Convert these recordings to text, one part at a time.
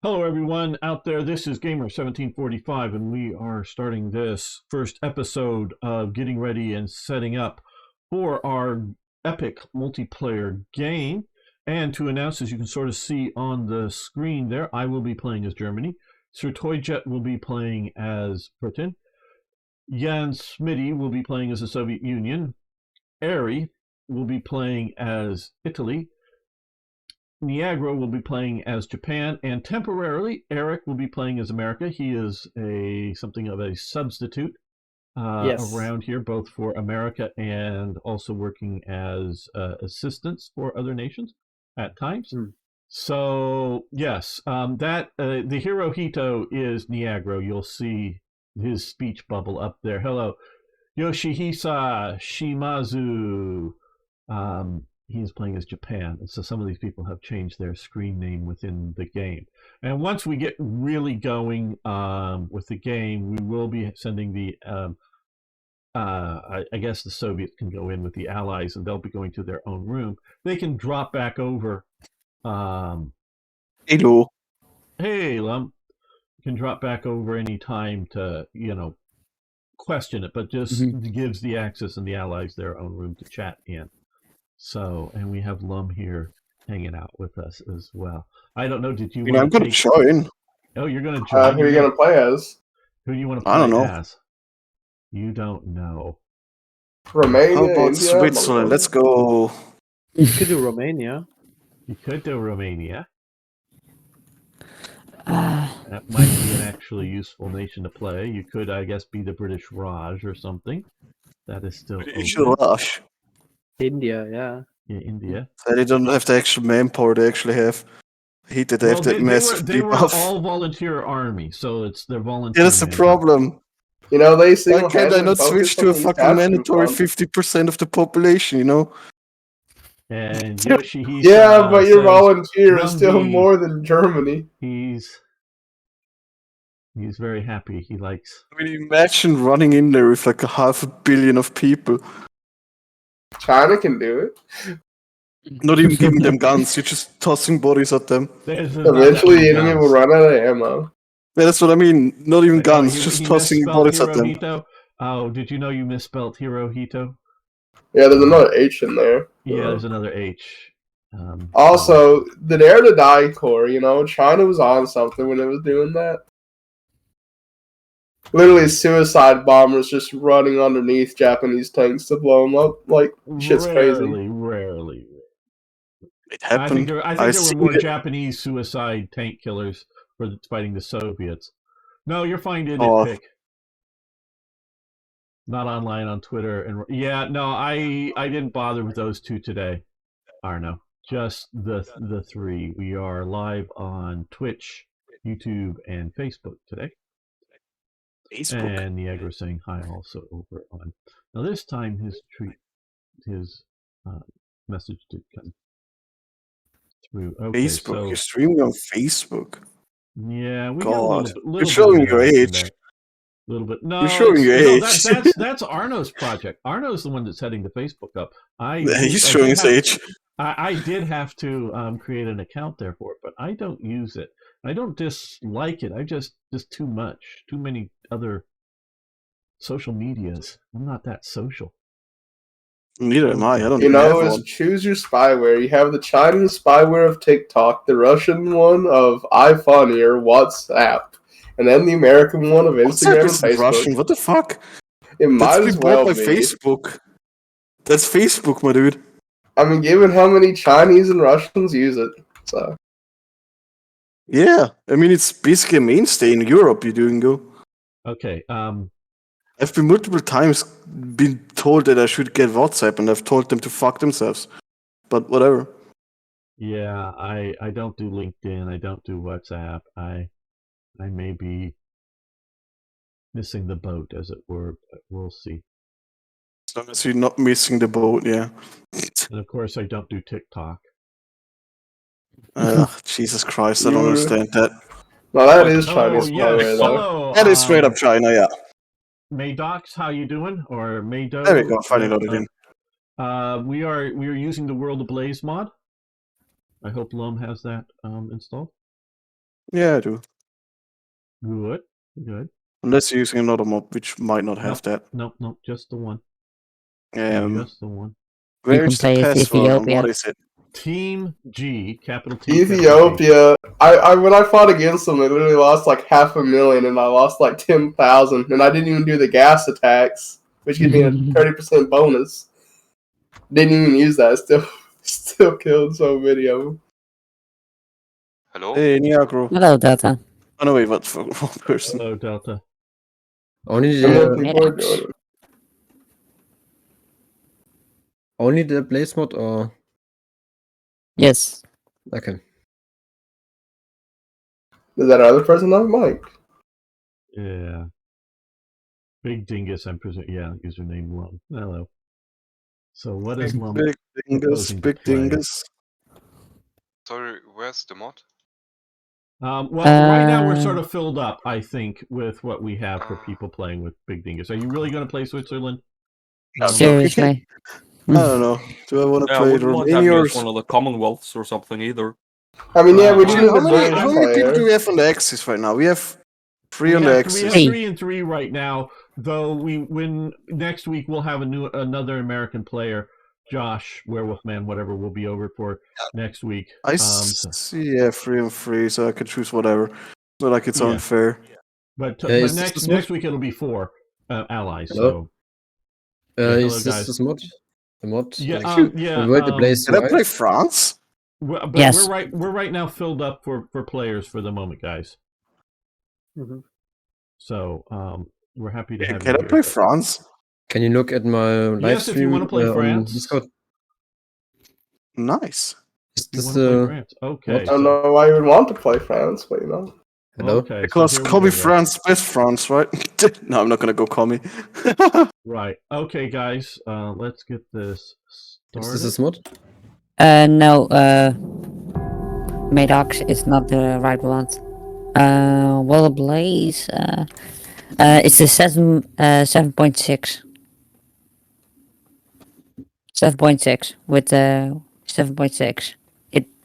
Hello, everyone out there. This is Gamer1745, and we are starting this first episode of getting ready and setting up for our epic multiplayer game. And to announce, as you can sort of see on the screen there, I will be playing as Germany. Sir Toyjet will be playing as Britain. Jan Smitty will be playing as the Soviet Union. Ari will be playing as Italy. Niagara will be playing as Japan, and temporarily Eric will be playing as America. He is something of a substitute Yes. around here, both for America and also working as assistants for other nations at times. Hmm. So yes, that the Hirohito is Niagara. You'll see his speech bubble up there. Hello, Yoshihisa Shimazu. He's playing as Japan, and so some of these people have changed their screen name within the game. And once we get really going with the game, we will be sending the. I guess the Soviets can go in with the Allies, and they'll be going to their own room. They can drop back over. Hello. Hey, Lum, can drop back over any time to question it, but just gives the Axis and the Allies their own room to chat in. So, and we have Lum here hanging out with us as well. I don't know, did you want I'm to going to join. Oh, you're going to join? Who are you going to play as? Who do you want to play I don't know. as? You don't know. Romania, How about India, Switzerland? Let's go. You could do Romania. You could do Romania. That might be an actually useful nation to play. You could, I guess, be the British Raj or something. That is still open. Rush. India, yeah. Yeah, India. They don't have the extra manpower they actually have. They have that massive they were debuff. all volunteer army, so it's their volunteer. Yeah, that's the problem. You know, they Why can't I not switch to a fucking mandatory 50% of the population, you know? And Yoshihisa yeah, but your says, volunteer is still more than Germany. He's very happy. He likes. I mean, imagine running in there with like 500 million of people. China can do it. Not even giving them guns, you're just tossing bodies at them. Eventually, the enemy will run out of ammo. Yeah, that's what I mean. Not even guns, just tossing bodies at them. Hirohito? Oh, did you know you misspelled Hirohito? Yeah, there's another H in there. Yeah, there's another H. Also, the Dare to Die Corps, you know, China was on something when it was doing that. Literally suicide bombers just running underneath Japanese tanks to blow them up. Like, shit's crazy. Rarely. It happened. I think there were more Japanese suicide tank killers for fighting the Soviets. No, you're fine to nitpick. Not online on Twitter. And yeah, no, I didn't bother with those two today, Arno. Just the three. We are live on Twitch, YouTube, and Facebook today. Facebook. And Niagara saying hi also over on. Now this time his message did come through. Okay, Facebook. so, You're streaming on Facebook. Yeah, we God. got a little You're showing your age. A little bit. No, you're showing your age. That's Arno's project. Arno's the one that's heading the Facebook up. He's showing his age. I did have to create an account there for it, but I don't use it. I don't dislike it. I just too much. Too many other social medias. I'm not that social. Neither am I. I don't. You know, is choose your spyware. You have the Chinese spyware of TikTok, the Russian one of iFunny or WhatsApp, and then the American one of Instagram and Facebook. Russian? What the fuck? It might as well be Facebook. That's Facebook, my dude. I mean, given how many Chinese and Russians use it, so. Yeah, I mean, it's basically a mainstay in Europe, you can go. Okay, I've been multiple times been told that I should get WhatsApp, and I've told them to fuck themselves. But whatever. Yeah, I don't do LinkedIn, I don't do WhatsApp. I may be missing the boat, as it were, but we'll see. As long as you're not missing the boat, yeah. And of course, I don't do TikTok. Jesus Christ, I don't understand that. Well, that is Chinese. Yes. Hello, that is straight up China, yeah. Maydox, how you doing? Or Maydo? There we go, finally loaded in. We are using the World Ablaze mod. I hope Lum has that installed. Yeah, I do. Good. Good. Unless you're using another mob, which might not have that. Nope. Just the one. Just the one. Where can is the play as password and Ethiopia. what is it? Team G, capital T. capital G. Ethiopia. I when I fought against them, I literally lost like 500,000, and I lost like 10,000, and I didn't even do the gas attacks, which gives me a 30% bonus. Didn't even use that. Still killed so many of them. Hello? Hey, Niagro. Hello, Data. Oh no, wait, what for wrong person? Hello, Delta. Only And more the people are Mid-X. doing it. only the Ablaze mod or Yes. okay. Is that other person on mic? Yeah. Big Dingus, I'm presuming. Yeah, username Lum. Hello. So what is Lum Big dingus, proposing to big play? dingus. Sorry, where's the mod? Well, right now we're sort Uh, of filled up, I think, with what we have for people playing with Big Dingus. Are you really going to play Switzerland? Seriously. I don't know. Do I want to Yeah, I play wouldn't want to have Romania you or... as one of the Commonwealths or something either. I mean, yeah, we do Actually, need how a many British people do player. we have on the Axis right now? We have three on the We Axis. have Hey. 3 and 3 right now. Though when next week we'll have another American player, Josh Werewolf Man, whatever, will be over for next week. I So- see, yeah, 3 and 3, so I can choose whatever. It's not like it's Yeah. unfair. But is this the next week it'll be 4 allies. Hello? So hello, Is this guys. this mod? The mod? Yeah, like, wait, the Blaze Can I right? play France? but Yes. we're right now filled up for players for the moment, guys. Mhm. So we're happy to have Can you I here. play France? Can you look at my live Yes, if you stream want to play on France. Discord? Nice. Is You this want to play the France? Okay. what? I don't know why you would want to play France, but you know. Hello? Okay, Because so here we call me go, guys. France, best France, right? No, I'm not gonna go call me. Right. Okay, guys. Let's get this Is started. this this mod? No, Madox is not the right one. Well, Blaze, it's the 7.6. 7.6 with the 7.6.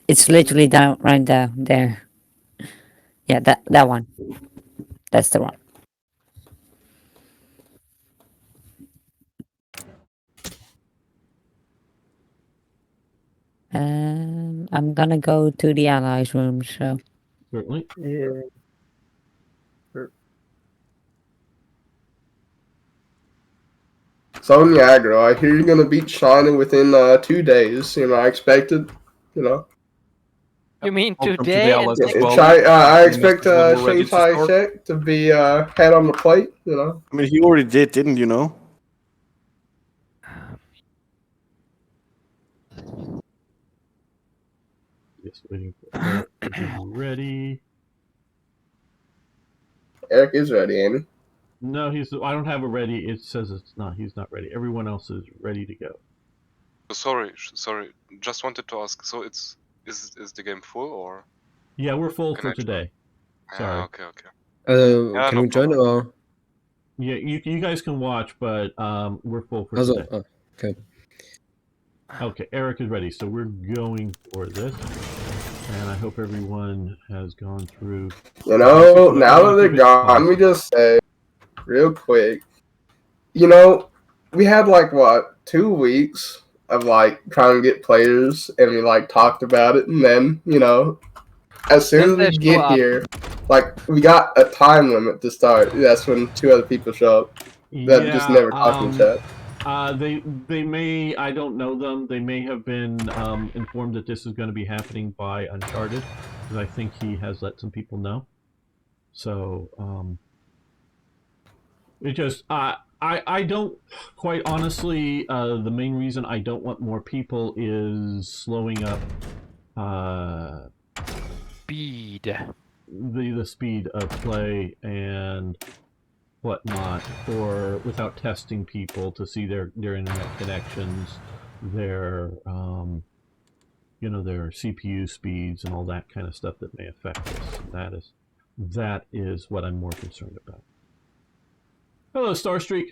It's literally down right down there. Yeah, that one. That's the one. I'm gonna go to the allies room. So Certainly. Yeah. So Niagara, I hear you're gonna beat China within 2 days. You know, I expected. You know, You mean Welcome to the today and allies next as well. I The expect message when we're ready Shin to Tai start. Shek to be head on the plate. You know, I mean, he already did, didn't you know? Just waiting for Eric to be ready. Eric is ready, ain't he? No, I don't have it ready. It says it's not. He's not ready. Everyone else is ready to go. Sorry. Just wanted to ask. So is the game full or? Yeah, we're full Can for I join? today. Sorry. Okay. Can no we join problem. or? Yeah, you guys can watch, but we're full for Also, today. okay. Okay, Eric is ready, so we're going for this. And I hope everyone has gone through. You know, now that Keep they're it gone, let me positive. just say, real quick, you know, we had like what 2 weeks of like trying to get players, and we like talked about it, and then you know, as soon as Then we they show get up. here, like we got a time limit to start. That's when 2 other people show up that just never talk in chat. They may, I don't know them. They may have been informed that this is going to be happening by Uncharted, because I think he has let some people know. So it just I don't quite honestly. The main reason I don't want more people is slowing up Speed. the speed of play and whatnot, or without testing people to see their internet connections, their their CPU speeds and all that kind of stuff that may affect this. That is what I'm more concerned about. Hello, Starstreak.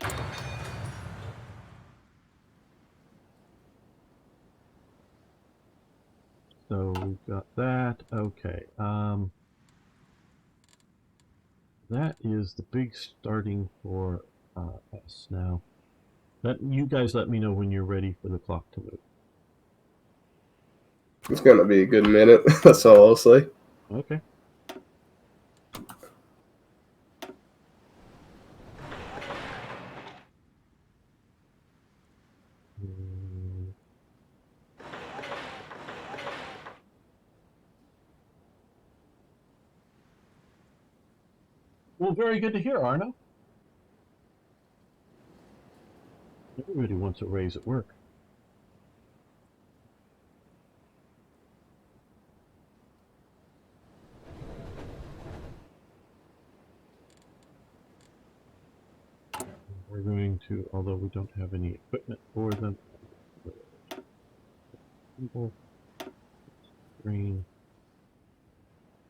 So we've got that. Okay. that is the big starting for us now. You guys let me know when you're ready for the clock to move. It's gonna be a good minute. That's all I'll say. Okay. Well, very good to hear, Arno. Everybody wants a raise at work. We're going to, although we don't have any equipment for them, screen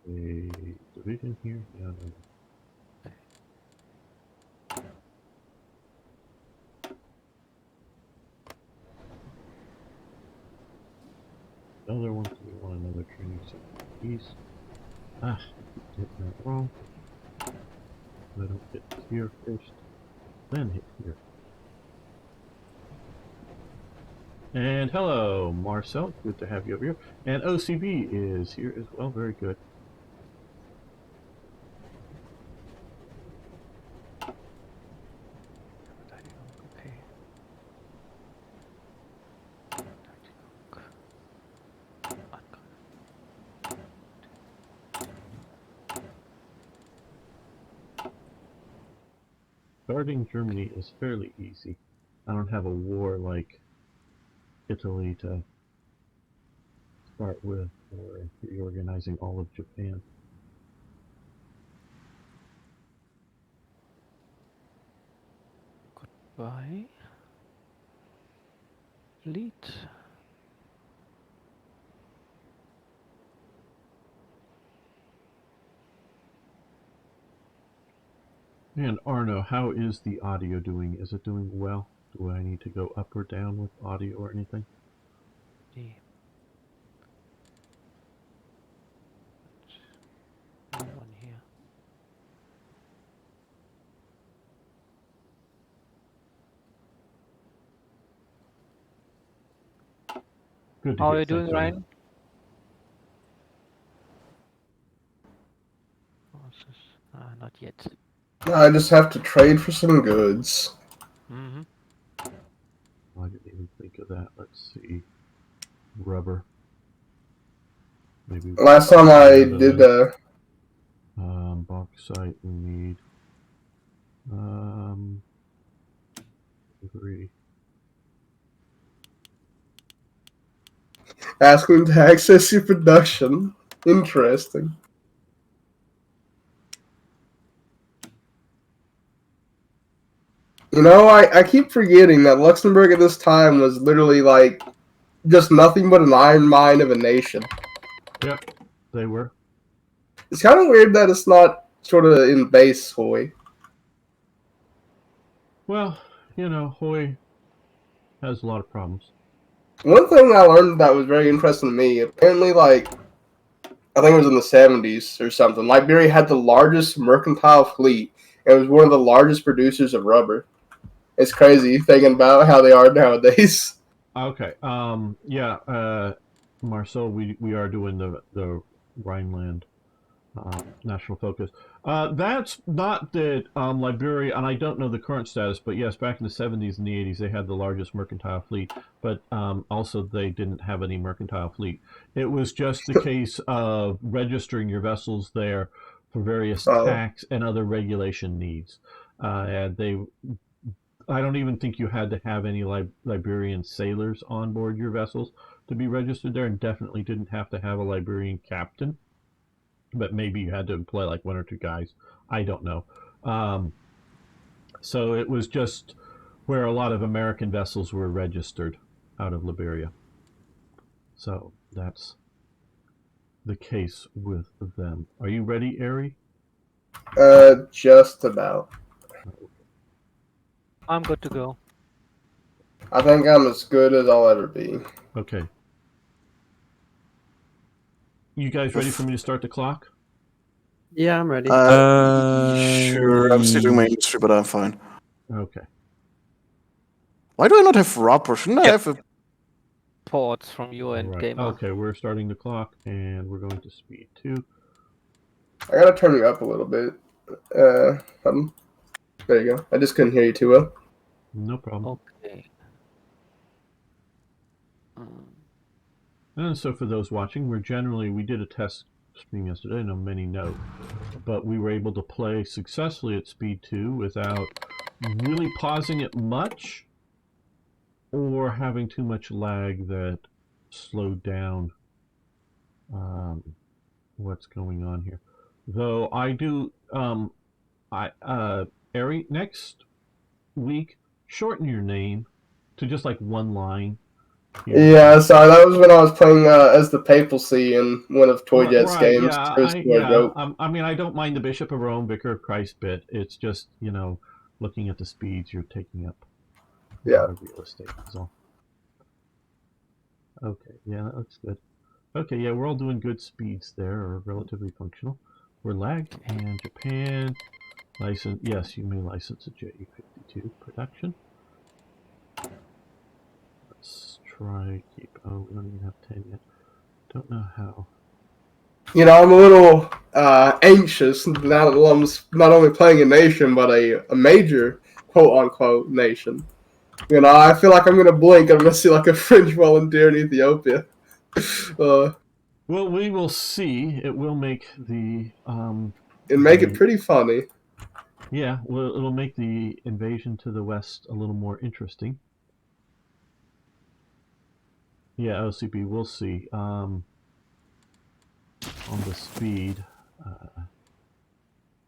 a division here. Yeah, no. Another one, so we want another training center piece. Ah, hit that wrong. I don't hit here first, then hit here. And hello, Marcel. Good to have you over here. And OCB is here as well. Very good. Starting Germany is fairly easy. I don't have a war like Italy to start with, or reorganizing all of Japan. Goodbye. Lead. And Arno, how is the audio doing? Is it doing well? Do I need to go up or down with audio or anything? Yeah. No one here. Good to How hear. are you doing, Thanks, Arno. Ryan? Not yet. I just have to trade for some goods. Mm-hmm. I didn't even think of that. Let's see. Rubber. Maybe. Last time I did bauxite we need. 3. asking to access your production. Interesting. You know, I keep forgetting that Luxembourg at this time was literally like just nothing but an iron mine of a nation. Yep, they were. It's kind of weird that it's not sort of in base Hoy. Well, you know, Hoy has a lot of problems. One thing I learned that was very interesting to me, apparently, like, I think it was in the 70s or something, Liberia had the largest mercantile fleet. It was one of the largest producers of rubber. It's crazy thinking about how they are nowadays. Okay. Yeah. Marcel, we are doing the Rhineland national focus. That's not that Liberia, and I don't know the current status, but yes, back in the 70s and the 80s, they had the largest mercantile fleet, but also they didn't have any mercantile fleet. It was just the case of registering your vessels there for various tax and other regulation needs. And I don't even think you had to have any Liberian sailors on board your vessels to be registered there, and definitely didn't have to have a Liberian captain. But maybe you had to employ like 1 or 2 guys. I don't know. So it was just where a lot of American vessels were registered out of Liberia. So that's the case with them. Are you ready, Ari? Just about. I'm good to go. I think I'm as good as I'll ever be. Okay. You guys ready for me to start the clock? Yeah, I'm ready. Sure, I'm still doing my industry, but I'm fine. Okay. Why do I not have rubber? Shouldn't I have a... Ports from your end, Right. gamer. Okay, we're starting the clock, and we're going to speed 2. I gotta turn you up a little bit. There you go. I just couldn't hear you too well. No problem. Okay. And so for those watching, we did a test stream yesterday, I know many know, but we were able to play successfully at speed 2 without really pausing it much or having too much lag that slowed down what's going on here. Though I do, Ari, next week, shorten your name to just like one line. Yeah, sorry, that was when I was playing as the Papacy in one of Toyjet's games. Yeah, I mean, I don't mind the Bishop of Rome, Vicar of Christ bit. It's just, looking at the speeds you're taking up. Yeah. Real estate is all. Okay, yeah, that looks good. Okay, yeah, we're all doing good speeds there, or relatively functional. We're lagged, and Japan license. Yes, you may license a JE52 production. Let's try keep. Oh, we don't even have 10 yet. Don't know how. I'm a little anxious now that I'm not only playing a nation, but a major quote-unquote nation. I feel like I'm going to blink and I'm going to see like a French volunteer in Ethiopia. Well, we will see. It will make the... it pretty funny. Yeah, well, it'll make the invasion to the west a little more interesting. Yeah, OCP, we'll see. On the speed.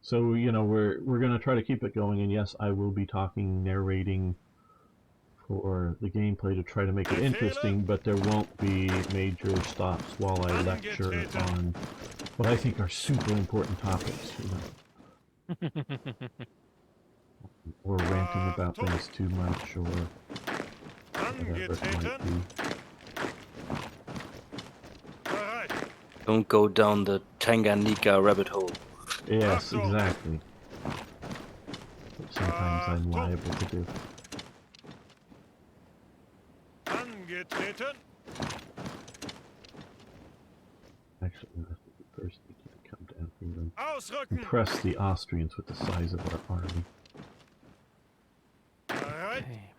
So, we're going to try to keep it going, and yes, I will be narrating for the gameplay to try to make it interesting, but there won't be major stops while I lecture on what I think are super important topics, or ranting about things too much, or whatever it might be. Don't go down the Tanganyika rabbit hole. Yes, exactly. Which sometimes I'm liable to do. Actually, I think we first need to come down here and impress the Austrians with the size of our army. Okay.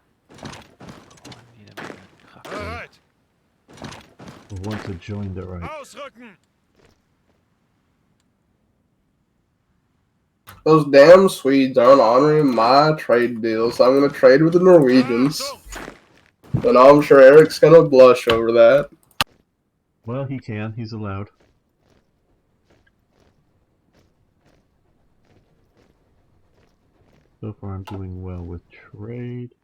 We'll want to join the right. Those damn Swedes aren't honoring my trade deals. I'm going to trade with the Norwegians. And I'm sure Eric's going to blush over that. Well, he can. He's allowed. So far, I'm doing well with trade.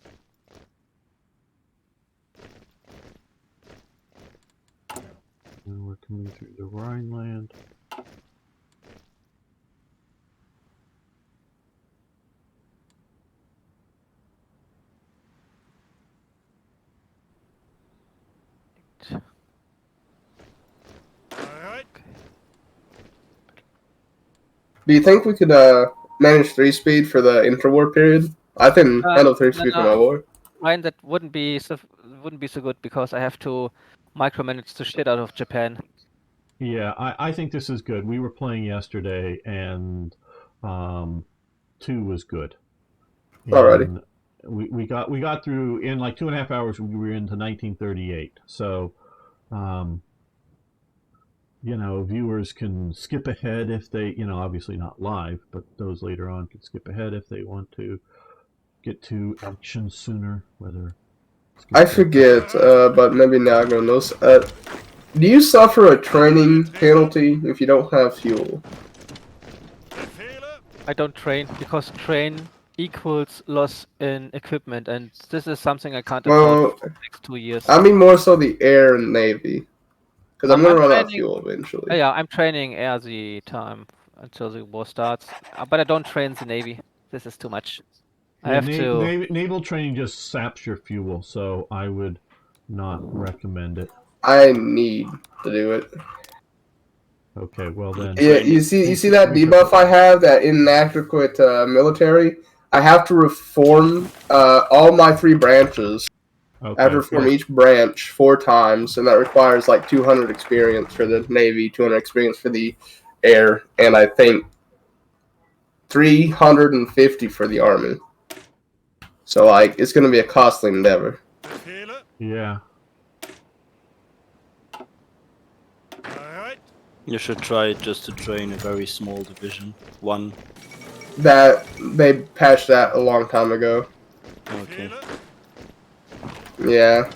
And we're coming through the Rhineland. Do you think we could manage 3-speed for the interwar period? I can handle 3-speed for my war. Mine, that wouldn't be so good because I have to micromanage the shit out of Japan. Yeah, I think this is good. We were playing yesterday, and 2 was good. Alrighty. We got through in like 2.5 hours. We were into 1938. So, viewers can skip ahead if they, obviously not live, but those later on can skip ahead if they want to get to action sooner. I forget, but maybe Nago knows. Do you suffer a training penalty if you don't have fuel? I don't train because train equals loss in equipment, and this is something I can't afford for the next 2 years. I mean more so the air and navy. Because I'm going to run out of fuel eventually. Yeah, I'm training air the time until the war starts. But I don't train the navy. This is too much. I have to... Naval training just saps your fuel, so I would not recommend it. I need to do it. Okay, well then. Yeah, you see that debuff I have, that inadequate military? I have to reform all my 3 branches. Okay, I have to reform each branch 4 times, and that requires like 200 experience for the Navy, 200 experience for the Air, and I think 350 for the Army. So, like, it's going to be a costly endeavor. Yeah. You should try just to train a very small division. 1. That they patched that a long time ago. Okay. Yeah.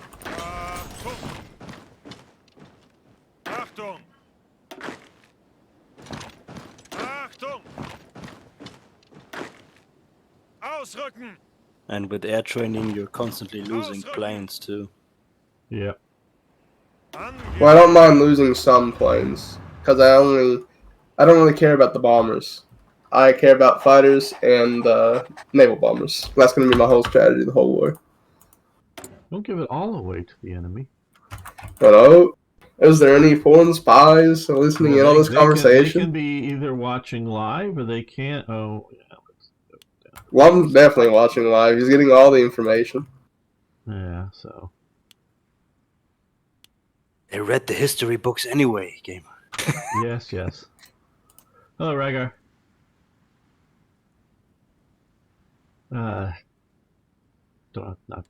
And with air training, you're constantly losing planes too. Yeah. Well, I don't mind losing some planes, because I don't really care about the bombers. I care about fighters and naval bombers. That's going to be my whole strategy the whole war. Don't give it all away to the enemy. Hello? Is there any foreign spies listening in on this conversation? They can be either watching live or they can't. Oh, yeah. Well, I'm definitely watching live. He's getting all the information. Yeah, so. They read the history books anyway, gamer. Yes. Hello, Ragar. Not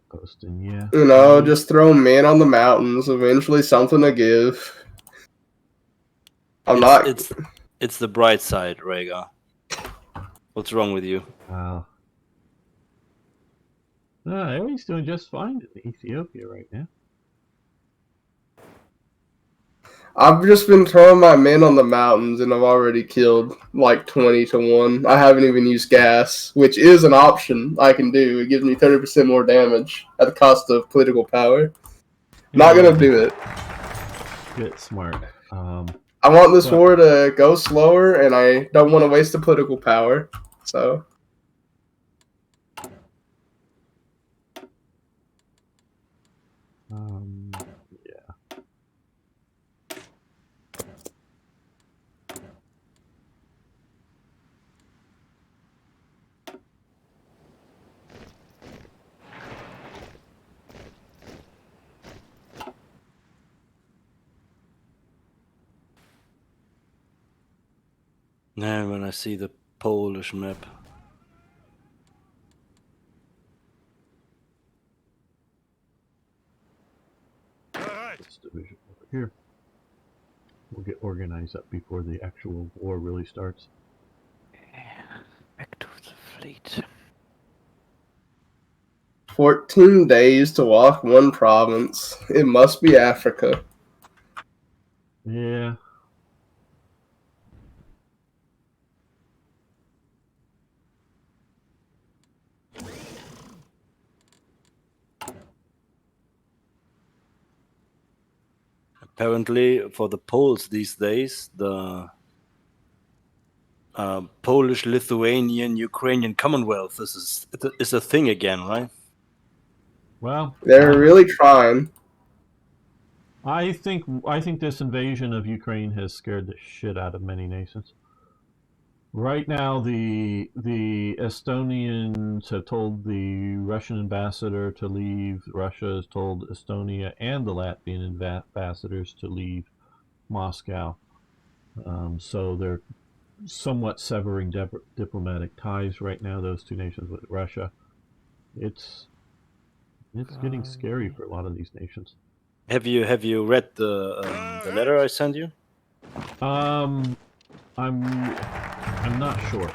posting, yeah. You know, just throw men on the mountains. Eventually, something to give. It's the bright side, Rhaegar. What's wrong with you? Wow. Everybody's doing just fine in Ethiopia right now. I've just been throwing my men on the mountains, and I've already killed like 20 to 1. I haven't even used gas, which is an option I can do. It gives me 30% more damage at the cost of political power. Not gonna do it. Get smart. I want this war to go slower, and I don't want to waste the political power. So. Yeah. Now when I see the Polish map. This division over here. We'll get organized up before the actual war really starts. Back to the fleet. 14 days to walk 1 province. It must be Africa. Yeah. Apparently, for the Poles these days, the Polish, Lithuanian, Ukrainian Commonwealth is a thing again, right? Well, they're really trying. I think this invasion of Ukraine has scared the shit out of many nations. Right now, the Estonians have told the Russian ambassador to leave. Russia has told Estonia and the Latvian ambassadors to leave Moscow. So they're somewhat severing diplomatic ties right now. Those 2 nations with Russia. It's getting scary for a lot of these nations. Have you read the letter I sent you? I'm not sure.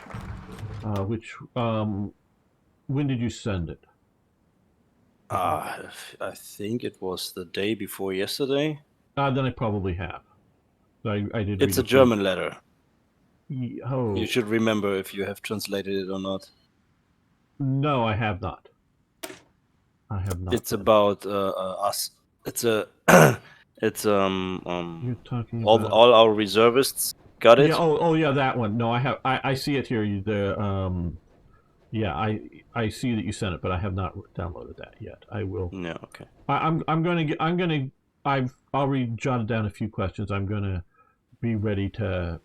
When did you send it? I think it was the day before yesterday. Then I probably have. I did. It's a German letter. Oh. You should remember if you have translated it or not. No, I have not. It's about us. It's a. It's You're talking about all our reservists got it. Yeah. Oh yeah, that one. No, I have. I see it here. Yeah, I see that you sent it, but I have not downloaded that yet. I will. No. Okay. I'll jotted down a few questions. I'm gonna be ready to,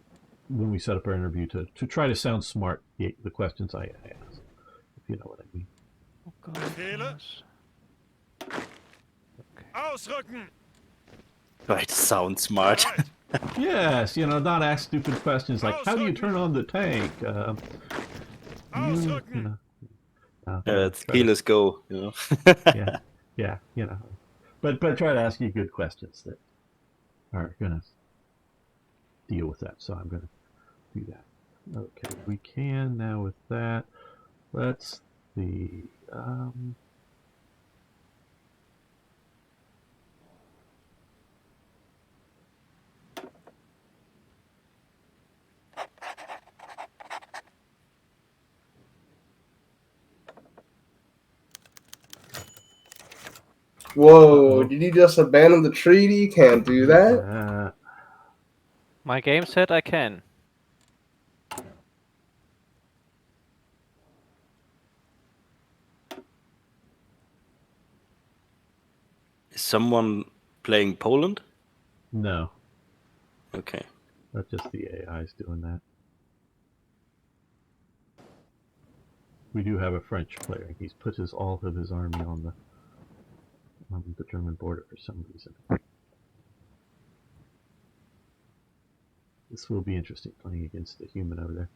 when we set up our interview, to try to sound smart, the questions I ask, if you know what I mean. Ausrücken! Right, sound smart. Yes, not ask stupid questions like, how do you turn on the tank? It's keyless go, Yeah, But try to ask you good questions that are going to deal with that. So I'm going to do that. Okay, we can now with that. Let's see. Whoa, did you just abandon the treaty? You can't do that. My game said I can. Is someone playing Poland? No. Okay. That's just the AI's doing that. We do have a French player. He's put all of his army on the German border for some reason. This will be interesting playing against the human over there.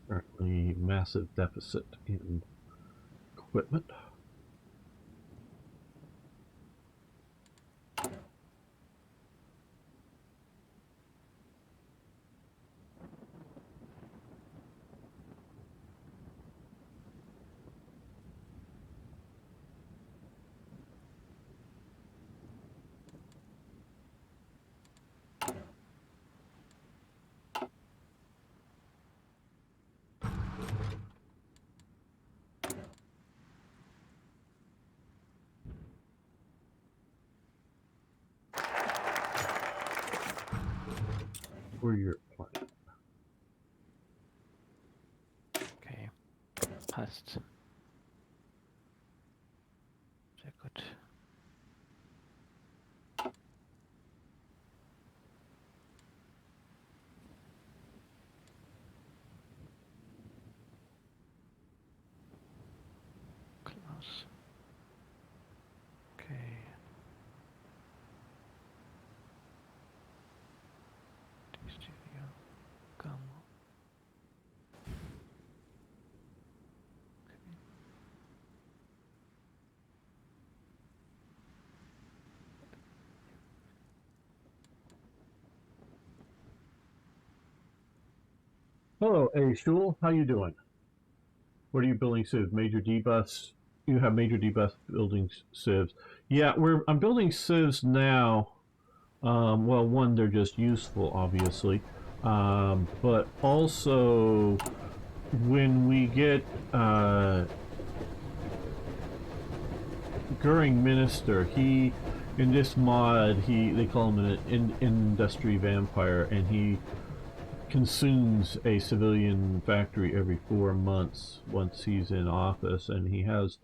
Currently massive deficit in equipment. For your plan. Okay, passt. Sehr gut. Close. Okay. Studio. Come. Hello, A. Shul. How you doing? What are you building civs? Major debuffs? You have major debuff building civs. Yeah, I'm building civs now. Well, one, they're just useful, obviously. But also, when we get Goering Minister, in this mod, they call him an industry vampire, and he consumes a civilian factory every 4 months once he's in office, and he has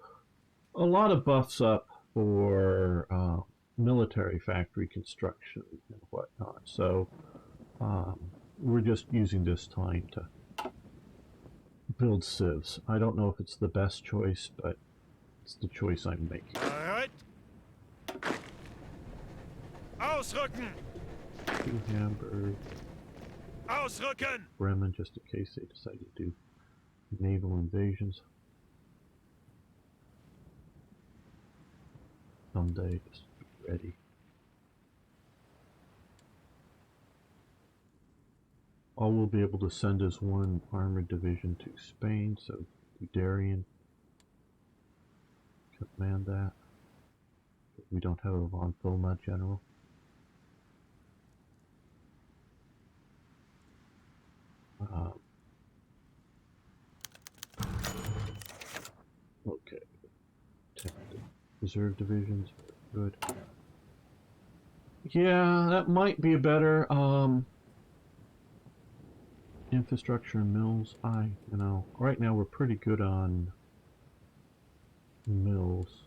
a lot of buffs up for military factory construction and whatnot. So we're just using this time to build civs. I don't know if it's the best choice, but it's the choice I'm making. Alright. Ausrücken! To Hamburg. Ausrücken! Bremen, just in case they decide to do naval invasions someday. Just be ready. All we'll be able to send is one armored division to Spain, so Guderian command that. But we don't have a von Thoma general. Okay. Reserve divisions, good. Yeah, that might be a better infrastructure and mills. Right now we're pretty good on mills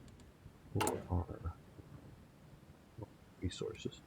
for our resources.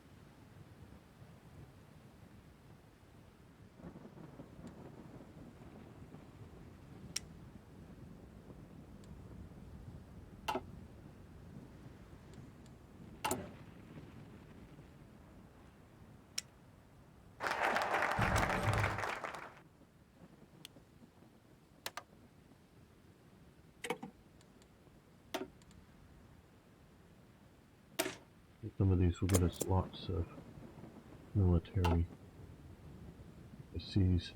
Some of these will get us lots of military overseas.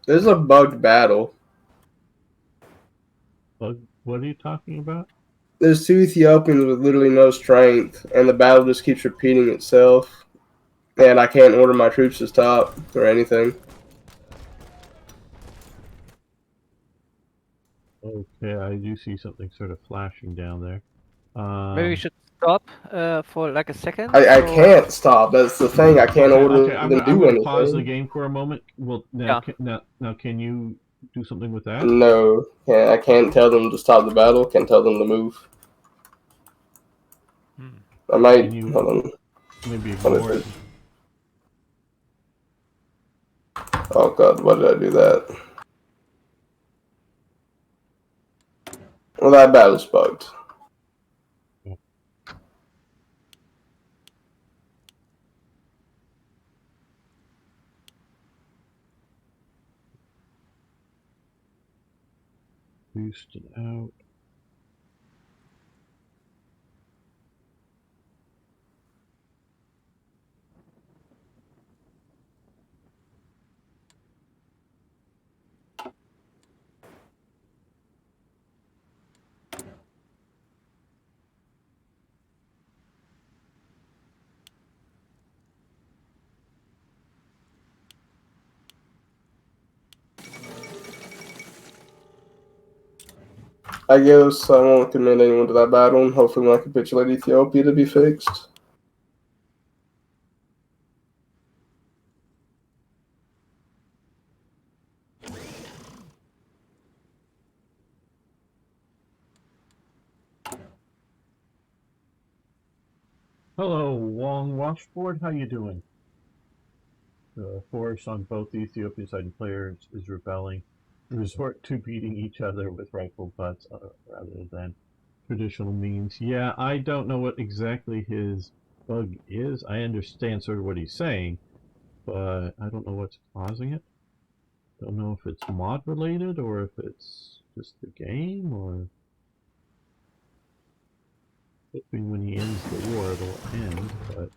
There's a bugged battle. What are you talking about? There's 2 Ethiopians with literally no strength, and the battle just keeps repeating itself. And I can't order my troops to stop or anything. Okay, I do see something sort of flashing down there. Maybe we should stop for like a second. I can't stop. That's the thing. I can't order them to do going to pause the anything. game for a moment. Well, now, now, can you do something with that? No, I can't tell them to stop the battle. Can't tell them to move. I might. Hold on. Maybe ignore it. Oh god, why did I do that? Well, that battle's bugged. Boosted out. I guess I won't commit anyone to that battle, and hopefully when I capitulate Ethiopia to be fixed. Hello, Wong Washboard. How you doing? The force on both the Ethiopian side and players is rebelling. Resort to beating each other with rifle butts rather than traditional means. Yeah, I don't know what exactly his bug is. I understand sort of what he's saying, but I don't know what's causing it. Don't know if it's mod related or if it's just the game, or hoping when he ends the war it'll end, but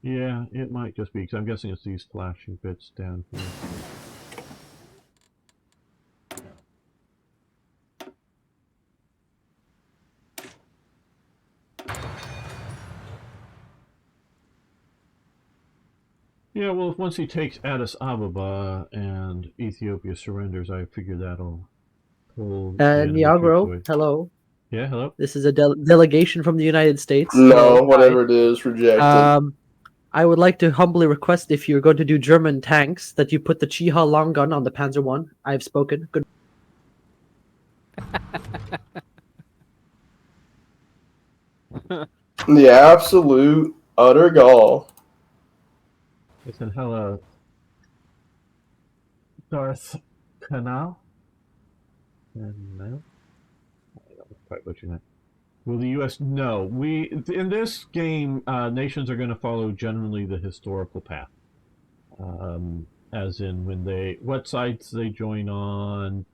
yeah, it might just be, because I'm guessing it's these flashing bits down here. Yeah, well, once he takes Addis Ababa and Ethiopia surrenders, I figure that'll pull the enemy troops away. Niagara, hello. Yeah, hello? This is a delegation from the United States. No, Hello, whatever hi. it is, rejected. I would like to humbly request, if you're going to do German tanks, that you put the Chiha long gun on the Panzer 1. I have spoken. Good. The absolute utter gall. Listen, hello, Darth Canal? No? I don't quite butcher that. Will the U.S. No. In this game, nations are going to follow generally the historical path. as in what sides they join on,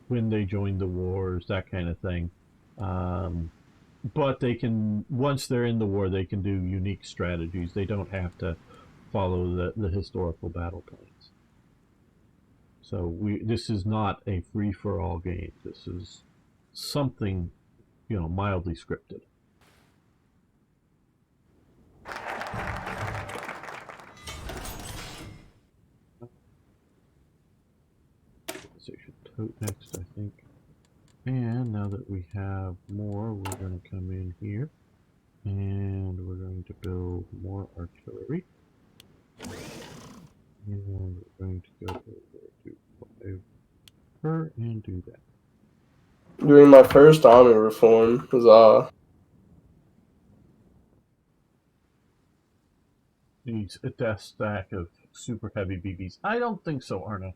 when they join the wars, that kind of thing. But they can, once they're in the war, they can do unique strategies. They don't have to follow the historical battle plans. So this is not a free-for-all game. This is something, mildly scripted. Tote next, I think. And now that we have more, we're going to come in here and we're going to build more artillery. And we're going to go over to 5 per and do that. During my first army reform, huzzah. Needs a death stack of super heavy BBs. I don't think so, Arno.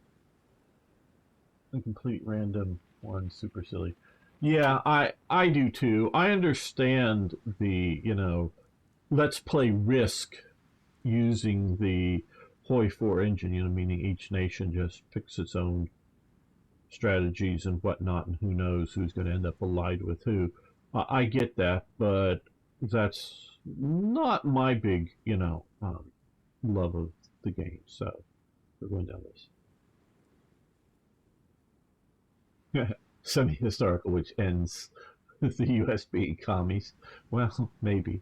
A complete random one, super silly. Yeah, I do too. I understand the, let's play Risk using the Hoi 4 engine, meaning each nation just picks its own strategies and whatnot, and who knows who's going to end up allied with who. I get that, but that's not my big, love of the game. So we're going down this. Semi-historical, which ends with the US being commies. Well, maybe.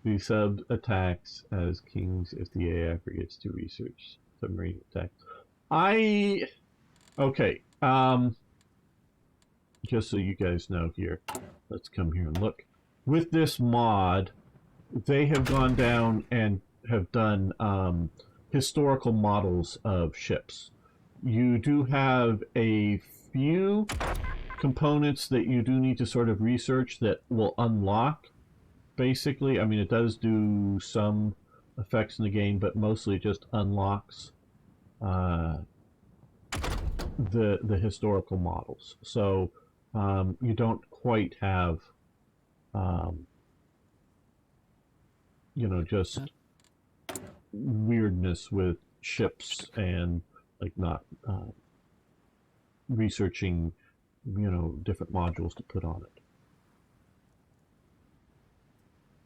The sub attacks as kings if the AI forgets to research submarine attack. Okay, just so you guys know here, let's come here and look. With this mod, they have gone down and have done historical models of ships. You do have a few components that you do need to sort of research that will unlock. Basically, I mean, it does do some effects in the game, but mostly it just unlocks the historical models. So you don't quite have, just weirdness with ships and like not researching, different modules to put on it.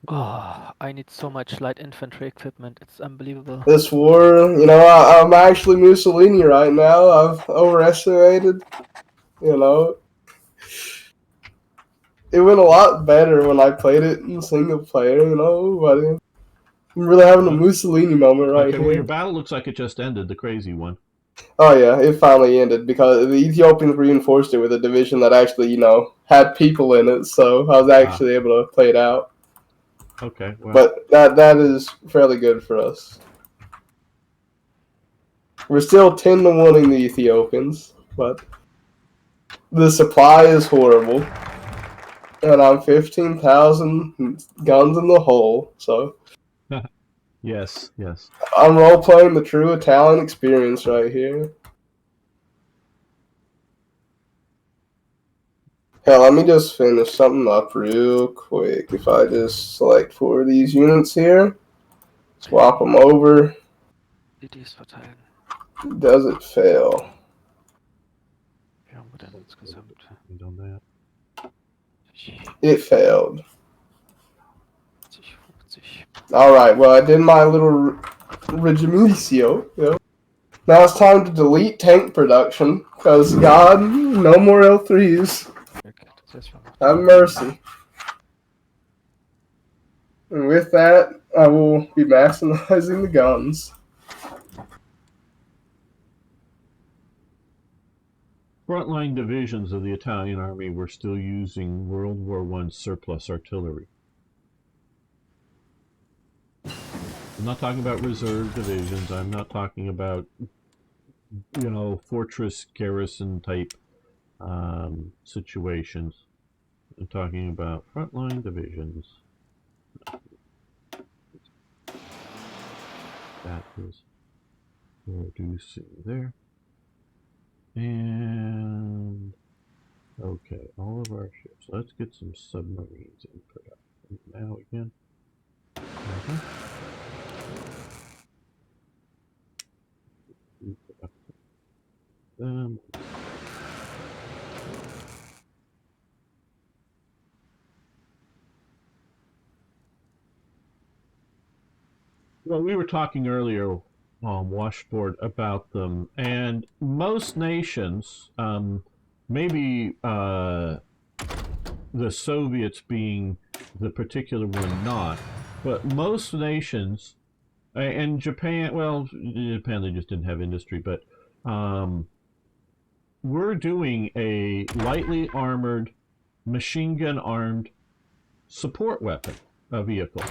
Oh, I need so much light infantry equipment. It's unbelievable. This war, I'm actually Mussolini right now. I've overestimated, It went a lot better when I played it in single player, but I'm really having a Mussolini moment right here. Well, your battle looks like it just ended, the crazy one. Oh yeah, it finally ended because the Ethiopians reinforced it with a division that actually, had people in it, so I was actually able to play it out. Okay, well. But that is fairly good for us. We're still 10-1 in the Ethiopians, but the supply is horrible. And I'm 15,000 guns in the hole, so. Yes. I'm role-playing the true Italian experience right here. Hell, let me just finish something up real quick. If I just select 4 of these units here, swap them over. Does it fail? It failed. Alright, well, I did my little regimentio. Now it's time to delete tank production, because, God, no more L3s. Have mercy. And with that, I will be maximizing the guns. Frontline divisions of the Italian army were still using World War I surplus artillery. I'm not talking about reserve divisions. I'm not talking about, fortress garrison type situations. I'm talking about frontline divisions. That is reducing there. And okay, all of our ships. Let's get some submarines in production now again. Well, we were talking earlier, Washboard, about them, and most nations, maybe the Soviets being the particular one not, but most nations, and Japan, well, Japan, they just didn't have industry, but we're doing a lightly armored, machine gun armed support weapon vehicle.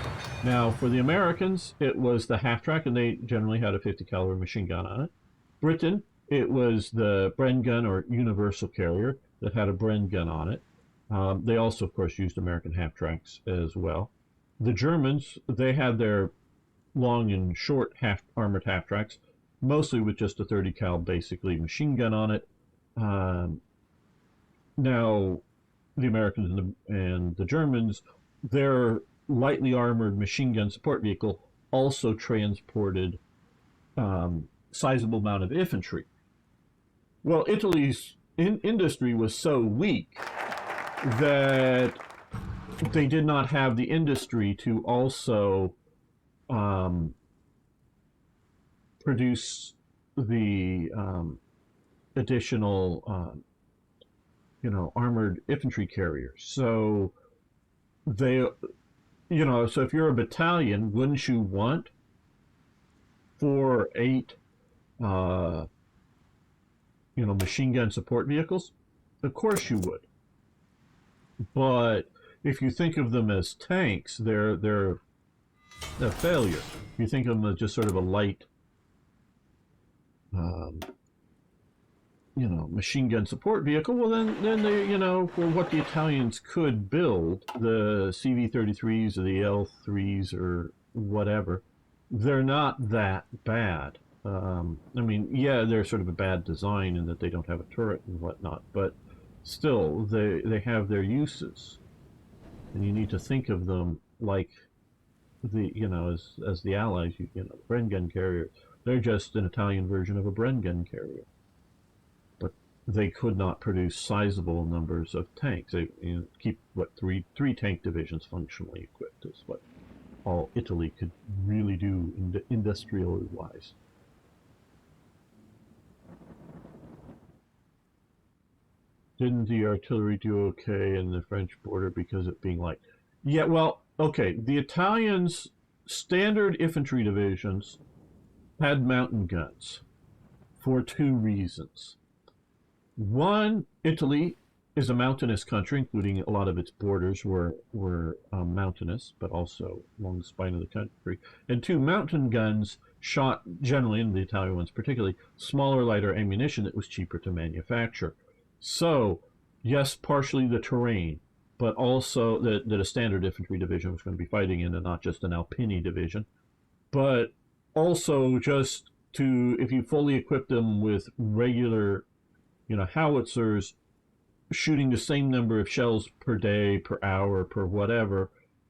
Now, for the Americans, it was the half-track, and they generally had a 50 caliber machine gun on it. Britain, it was the Bren gun or universal carrier that had a Bren gun on it. They also, of course, used American half-tracks as well. The Germans, they had their long and short armored half-tracks, mostly with just a 30 cal, basically, machine gun on it. Now, the Americans and the Germans, their lightly armored machine gun support vehicle also transported sizable amount of infantry. Well, Italy's industry was so weak that they did not have the industry to also produce the additional armored infantry carriers. So they, so if you're a battalion, wouldn't you want 4 or 8 machine gun support vehicles? Of course you would. But if you think of them as tanks, they're a failure. If you think of them as just sort of a light machine gun support vehicle, well then they, for what the Italians could build, the CV-33s or the L3s or whatever, they're not that bad. They're sort of a bad design in that they don't have a turret and whatnot, but still, they have their uses. And you need to think of them like as the Allies, the Bren gun carrier. They're just an Italian version of a Bren gun carrier. But they could not produce sizable numbers of tanks. They keep, three tank divisions functionally equipped is what all Italy could really do industrial-wise. Didn't the artillery do okay in the French border because of being light? Yeah, well, okay. The Italians' standard infantry divisions had mountain guns for 2 reasons. One, Italy is a mountainous country, including a lot of its borders were mountainous, but also along the spine of the country. And 2, mountain guns shot generally, and the Italian ones particularly, smaller, lighter ammunition that was cheaper to manufacture. So, yes, partially the terrain, but also that a standard infantry division was going to be fighting in and not just an Alpini division. But also just if you fully equip them with regular, howitzers, shooting the same number of shells per day, per hour, per whatever,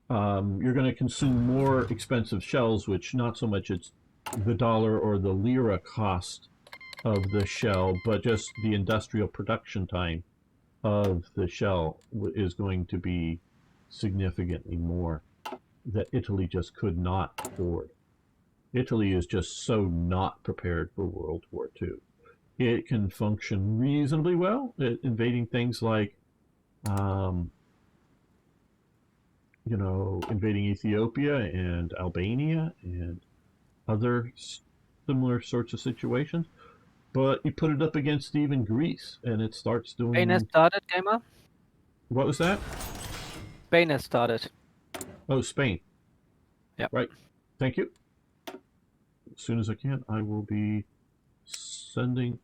you're going to consume more expensive shells, which not so much it's the dollar or the lira cost of the shell, but just the industrial production time of the shell is going to be significantly more that Italy just could not afford. Italy is just so not prepared for World War II. It can function reasonably well at invading things like, invading Ethiopia and Albania and other similar sorts of situations. But you put it up against even Greece, and it starts doing... Spain has started, Gamer? What was that? Spain has started. Oh, Spain. Yeah. Right. Thank you. As soon as I can, I will be sending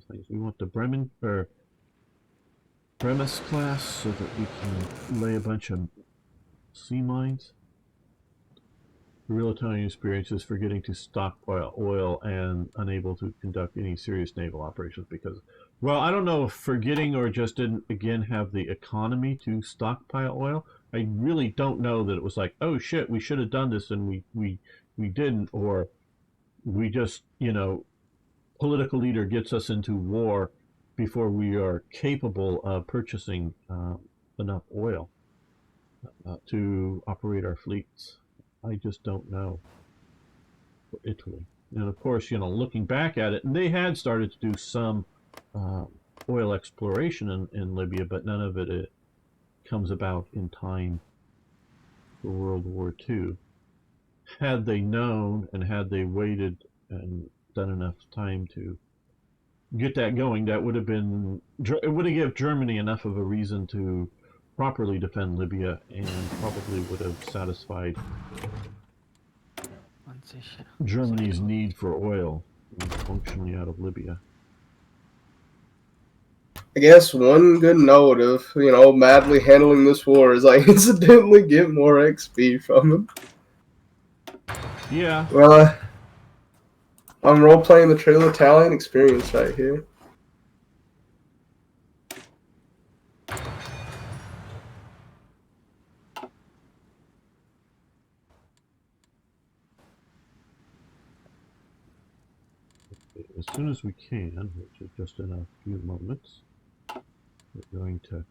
things. We want the Bremen Bremes class so that we can lay a bunch of sea mines. The real Italian experience is forgetting to stockpile oil and unable to conduct any serious naval operations because, well, I don't know if forgetting or just didn't, again, have the economy to stockpile oil. I really don't know that it was like, oh shit, we should have done this and we didn't, or we just, political leader gets us into war before we are capable of purchasing enough oil to operate our fleets. I just don't know for Italy. And of course, looking back at it, and they had started to do some oil exploration in Libya, but none of it comes about in time for World War II. Had they known and had they waited and done enough time to get that going, it would have given Germany enough of a reason to properly defend Libya, and probably would have satisfied Germany's need for oil functionally out of Libya. I guess one good note of, madly handling this war is I incidentally get more XP from it. Yeah. Well, I'm role-playing the Trail Italian experience right here. As soon as we can, which is just in a few moments, we're going to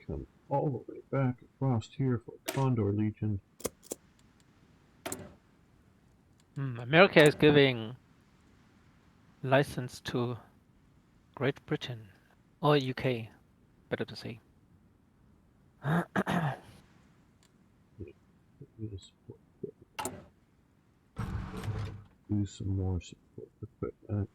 come all the way back across here for Condor Legion. America is giving license to Great Britain or UK, better to say. Do some more support equipment.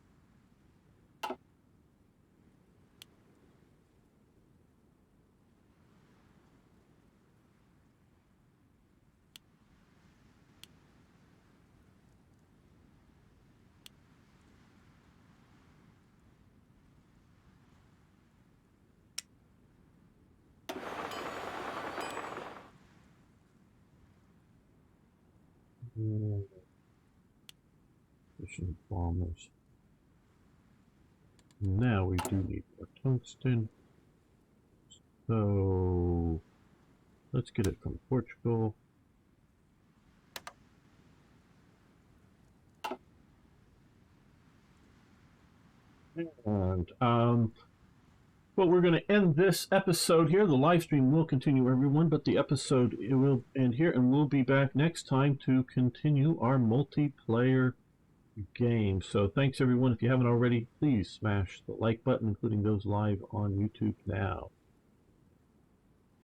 Efficient bombers. Now we do need more tungsten. So let's get it from Portugal. And well, we're going to end this episode here. The live stream will continue, everyone, but the episode will end here, and we'll be back next time to continue our multiplayer game. So thanks, everyone. If you haven't already, please smash the like button, including those live on YouTube now.